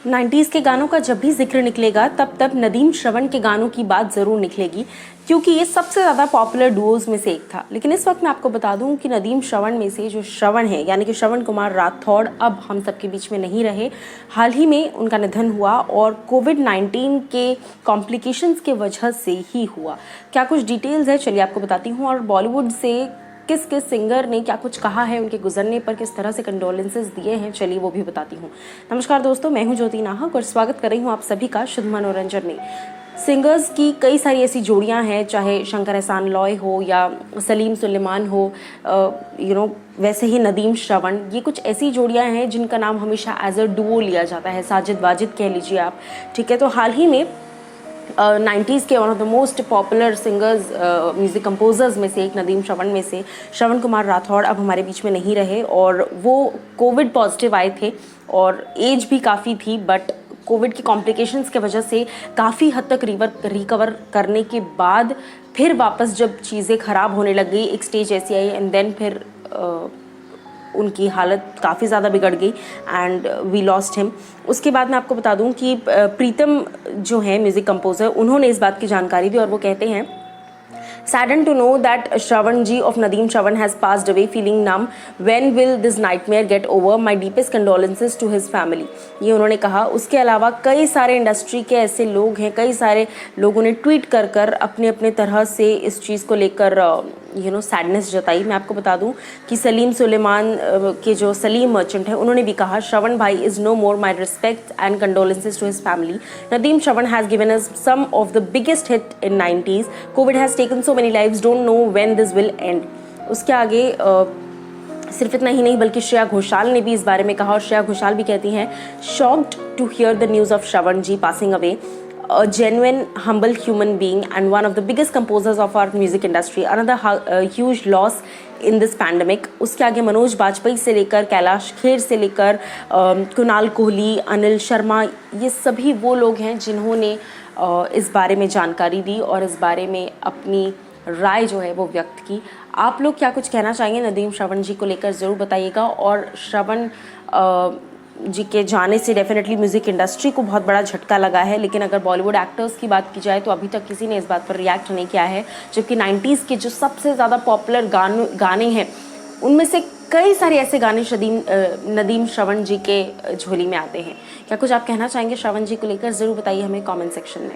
90s के गानों का जब भी जिक्र निकलेगा तब तब नदीम श्रवण के गानों की बात ज़रूर निकलेगी, क्योंकि ये सबसे ज़्यादा पॉपुलर डुओज में से एक था। लेकिन इस वक्त मैं आपको बता दूं कि नदीम श्रवण में से जो श्रवण है यानी कि श्रवण कुमार राठौड़ अब हम सबके बीच में नहीं रहे। हाल ही में उनका निधन हुआ और कोविड-19 के कॉम्प्लिकेशंस के वजह से ही हुआ। क्या कुछ डिटेल्स है, चलिए आपको बताती हूँ। और बॉलीवुड से किस किस सिंगर ने क्या कुछ कहा है उनके गुजरने पर, किस तरह से कंडोलेंसेस दिए हैं, चलिए वो भी बताती हूँ। नमस्कार दोस्तों, मैं हूँ ज्योति नाहक और स्वागत कर रही हूँ आप सभी का शुद्ध मनोरंजन में। सिंगर्स की कई सारी ऐसी जोड़ियां हैं, चाहे शंकर एहसान लॉय हो या सलीम सुलेमान हो, वैसे ही नदीम श्रवण, ये कुछ ऐसी जोड़ियां हैं जिनका नाम हमेशा एज अ डुओ लिया जाता है। साजिद वाजिद कह लीजिए आप, ठीक है। तो हाल ही में 90s के one of the most popular singers, music composers में से एक नदीम श्रवण में से श्रवण कुमार राठौड़ अब हमारे बीच में नहीं रहे। और वो कोविड पॉजिटिव आए थे और एज भी काफ़ी थी, बट कोविड की कॉम्प्लिकेशंस के वजह से काफ़ी हद तक रिकवर करने के बाद फिर वापस जब चीज़ें ख़राब होने लग गई, एक स्टेज ऐसी आई एंड देन फिर उनकी हालत काफ़ी ज़्यादा बिगड़ गई एंड वी लॉस्ट हिम। उसके बाद मैं आपको बता दूं कि प्रीतम जो है म्यूज़िक कंपोज़र, उन्होंने इस बात की जानकारी दी और वो कहते हैं, saddened to know that Shravan ji of Nadeem Shravan has passed away, feeling numb. When will this nightmare get over? My deepest condolences to his family. ये उन्होंने कहा। उसके अलावा कई सारे इंडस्ट्री के ऐसे लोग हैं, कई सारे लोगों ने ट्वीट कर कर अपने अपने तरह से इस चीज़ को लेकर सैडनेस जताई। मैं आपको बता दूं कि सलीम सुलेमान के जो सलीम मर्चेंट है, उन्होंने भी कहा, श्रवण भाई is no more, my respect and condolences to his family. Nadeem Shravan has given us some of the biggest hit in 90s. Covid has taken so many lives, don't know when this will end. उसके आगे सिर्फ इतना ही नहीं बल्कि श्रेया घोषाल ने भी इस बारे में कहा और श्रेया घोषाल भी कहती हैं, shocked to hear the news of Shravan ji passing away, a genuine humble human being and one of the biggest composers of our music industry, another huge loss in this pandemic. उसके आगे मनोज बाजपेयी से लेकर कैलाश खेर से लेकर कुणाल कोहली, अनिल शर्मा, ये सभी वो लोग हैं जिन्होंने इस बारे में जानकारी दी और इस बारे में अपनी राय जो है वो व्यक्त की। आप लोग क्या कुछ कहना चाहेंगे नदीम श्रवण जी को लेकर, ज़रूर बताइएगा। और श्रवण जी के जाने से डेफिनेटली म्यूज़िक इंडस्ट्री को बहुत बड़ा झटका लगा है, लेकिन अगर बॉलीवुड एक्टर्स की बात की जाए तो अभी तक किसी ने इस बात पर रिएक्ट नहीं किया है। जबकि 90s के जो सबसे ज़्यादा पॉपुलर गाने हैं उनमें से कई सारे ऐसे गाने नदीम श्रवण जी के झोली में आते हैं। क्या कुछ आप कहना चाहेंगे श्रवण जी को लेकर, ज़रूर बताइए हमें कमेंट सेक्शन में।